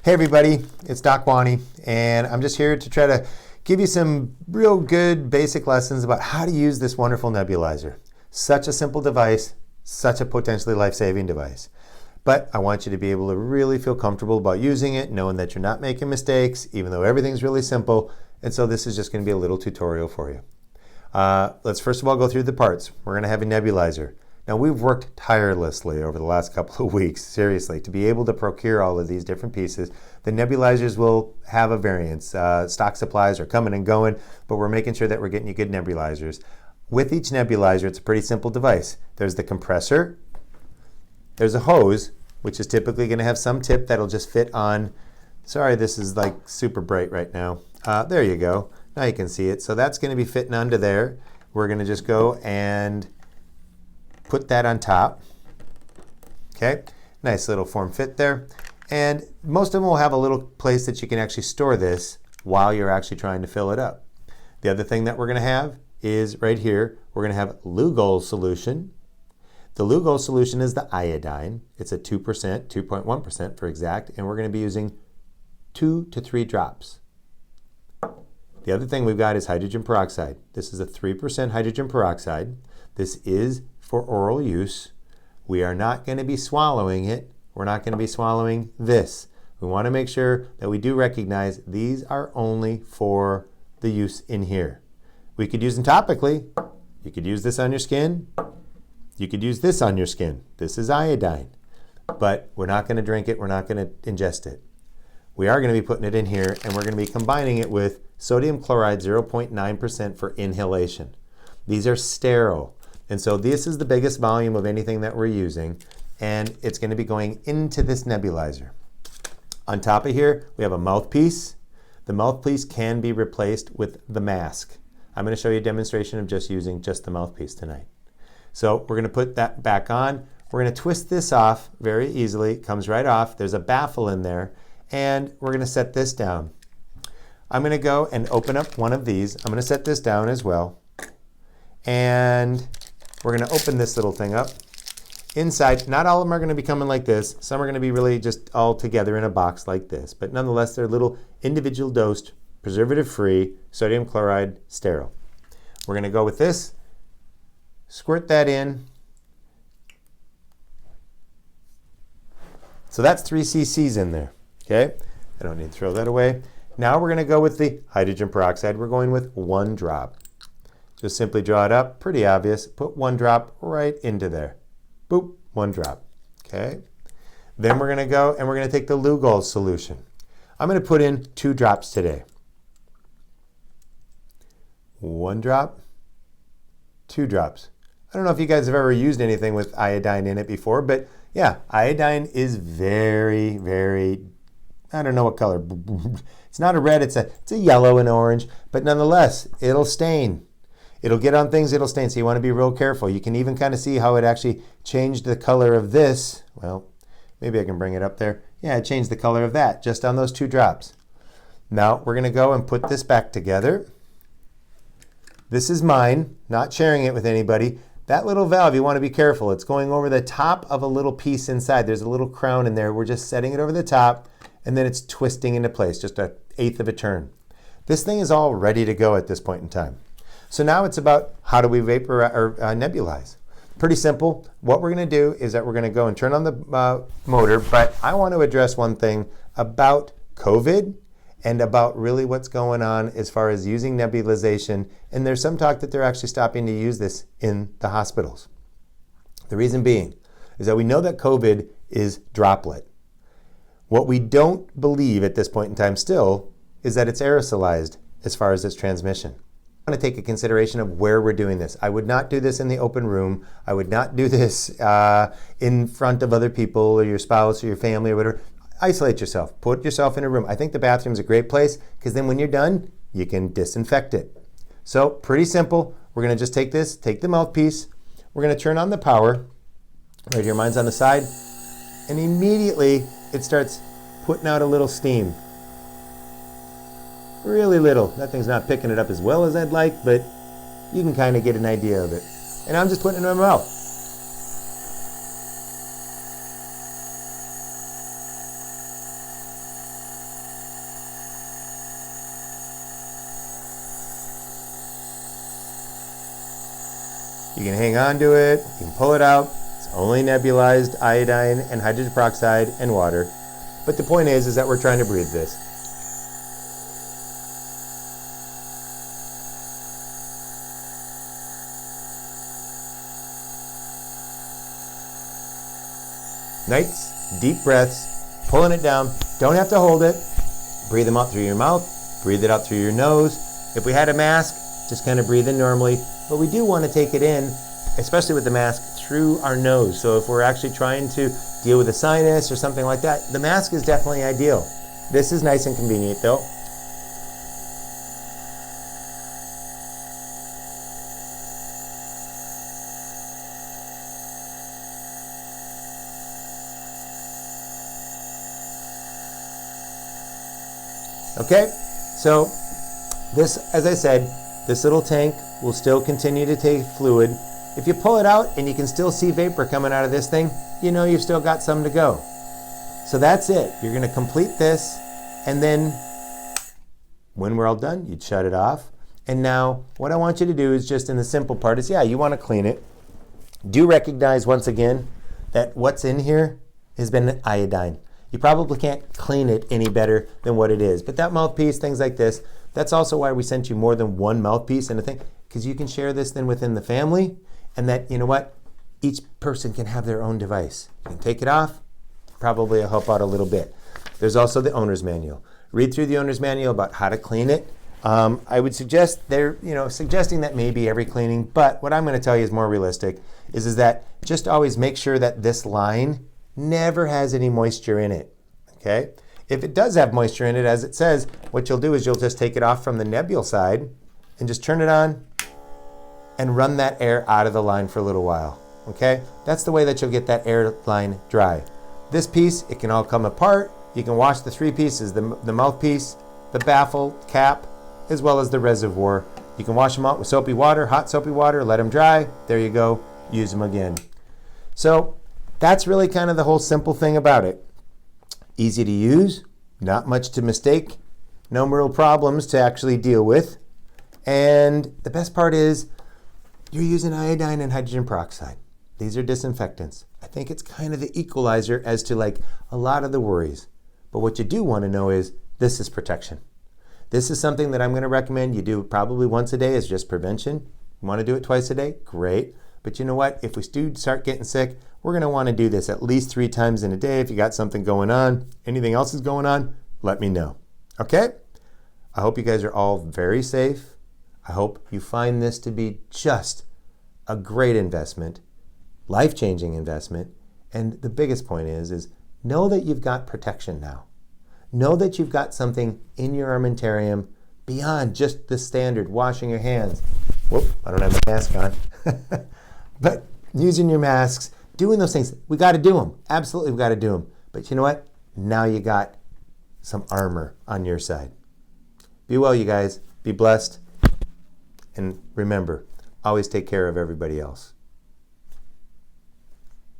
Hey everybody, it's DocWanni, and I'm just here to try to give you some real good basic lessons about how to use this wonderful nebulizer. Such a simple device, such a potentially life-saving device. But I want you to be able to really feel comfortable about using it, knowing that you're not making mistakes, even though everything's really simple. And so this is just going to be a little tutorial for you. Let's first of all go through the parts. We're going to have a nebulizer. Now, we've worked tirelessly over the last couple of weeks, seriously, to be able to procure all of these different pieces. The nebulizers will have a variance. Stock supplies are coming and going, but we're making sure that we're getting you good nebulizers. With each nebulizer, it's a pretty simple device. There's the compressor. There's a hose, which is typically going to have some tip that'll just fit on. Sorry, this is like super bright right now. There you go. Now you can see it. So that's going to be fitting onto there. We're going to just go and put that on top. Okay, nice little form fit there. And most of them will have a little place that you can actually store this while you're actually trying to fill it up. The other thing that we're going to have is right here, we're going to have Lugol solution. The Lugol solution is the iodine. It's a 2%, 2.1% for exact, and we're going to be using 2 to 3 drops. The other thing we've got is hydrogen peroxide. This is a 3% hydrogen peroxide. This is for oral use. We are not going to be swallowing it. We're not going to be swallowing this. We want to make sure that we do recognize these are only for the use in here. We could use them topically. You could use this on your skin. You could use this on your skin. This is iodine. But we're not going to drink it. We're not going to ingest it. We are going to be putting it in here, and we're going to be combining it with sodium chloride 0.9% for inhalation. These are sterile. And so this is the biggest volume of anything that we're using, and it's going to be going into this nebulizer. On top of here, we have a mouthpiece. The mouthpiece can be replaced with the mask. I'm going to show you a demonstration of just using just the mouthpiece tonight. So we're going to put that back on. We're going to twist this off very easily. It comes right off. There's a baffle in there, and we're going to set this down. I'm going to go and open up one of these. I'm going to set this down as well. And we're going to open this little thing up. Inside, not all of them are going to be coming like this. Some are going to be really just all together in a box like this. But nonetheless, they're little individual dosed, preservative-free, sodium chloride, sterile. We're going to go with this, squirt that in. So that's 3 cc's in there, okay? I don't need to throw that away. Now we're going to go with the hydrogen peroxide. We're going with 1 drop. Just simply draw it up, pretty obvious. Put 1 drop right into there. Boop, 1 drop, okay? Then we're gonna go and we're gonna take the Lugol solution. I'm gonna put in 2 drops today. 1 drop, 2 drops. I don't know if you guys have ever used anything with iodine in it before, but yeah, iodine is very, very, I don't know what color. It's not a red, it's a yellow and orange, but nonetheless, it'll stain. It'll get on things, it'll stain, so you want to be real careful. You can even kind of see how it actually changed the color of this. Well, maybe I can bring it up there. Yeah, it changed the color of that just on those 2 drops. Now we're going to go and put this back together. This is mine, not sharing it with anybody. That little valve, you want to be careful. It's going over the top of a little piece inside. There's a little crown in there. We're just setting it over the top, and then it's twisting into place, just 1/8 of a turn. This thing is all ready to go at this point in time. So now it's about how do we nebulize. Pretty simple. What we're going to do is that we're going to go and turn on the motor, but I want to address one thing about COVID and about really what's going on as far as using nebulization. And there's some talk that they're actually stopping to use this in the hospitals. The reason being is that we know that COVID is droplet. What we don't believe at this point in time still is that it's aerosolized as far as its transmission. I want to take a consideration of where we're doing this. I would not do this in the open room. I would not do this in front of other people or your spouse or your family or whatever. Isolate yourself. Put yourself in a room. I think the bathroom's a great place because then when you're done, you can disinfect it. So pretty simple. We're going to just take this, take the mouthpiece. We're going to turn on the power. Right here, mine's on the side. And immediately it starts putting out a little steam. Really little. That thing's not picking it up as well as I'd like, but you can kind of get an idea of it. And I'm just putting it in my mouth. You can hang on to it, you can pull it out. It's only nebulized iodine and hydrogen peroxide and water. But the point is that we're trying to breathe this. Nice, deep breaths, pulling it down. Don't have to hold it. Breathe them out through your mouth, breathe it out through your nose. If we had a mask, just kind of breathe in normally. But we do want to take it in, especially with the mask, through our nose. So if we're actually trying to deal with a sinus or something like that, the mask is definitely ideal. This is nice and convenient though. Okay, so this, as I said, this little tank will still continue to take fluid. If you pull it out and you can still see vapor coming out of this thing, you know you've still got some to go. So that's it. You're going to complete this, and then when we're all done, you'd shut it off. And now what I want you to do is just in the simple part is, yeah, you want to clean it. Do recognize once again that what's in here has been iodine. You probably can't clean it any better than what it is. But that mouthpiece, things like this, that's also why we sent you more than one mouthpiece and a thing, because you can share this then within the family, and that, you know what, each person can have their own device. You can take it off, probably will help out a little bit. There's also the owner's manual. Read through the owner's manual about how to clean it. I would suggest suggesting that maybe every cleaning, but what I'm going to tell you is more realistic, is that just always make sure that this line never has any moisture in it, okay? If it does have moisture in it, as it says, what you'll do is you'll just take it off from the nebule side and just turn it on and run that air out of the line for a little while, okay? That's the way that you'll get that air line dry. This piece, it can all come apart. You can wash the three pieces, the mouthpiece, the baffle cap, as well as the reservoir. You can wash them out with soapy water, hot soapy water, let them dry. There you go, use them again. So that's really kind of the whole simple thing about it. Easy to use, not much to mistake, no real problems to actually deal with. And the best part is you're using iodine and hydrogen peroxide. These are disinfectants. I think it's kind of the equalizer as to like a lot of the worries. But what you do want to know is this is protection. This is something that I'm going to recommend you do probably once a day as just prevention. You want to do it twice a day? Great. But you know what? If we do start getting sick, we're going to want to do this at least 3 times in a day. If you got something going on, anything else is going on, let me know. Okay? I hope you guys are all very safe. I hope you find this to be just a great investment, life-changing investment. And the biggest point is know that you've got protection now. Know that you've got something in your armamentarium beyond just the standard washing your hands. Whoop, I don't have my mask on. But using your masks, doing those things, we got to do them. Absolutely, we got to do them. But you know what? Now you got some armor on your side. Be well, you guys. Be blessed. And remember, always take care of everybody else.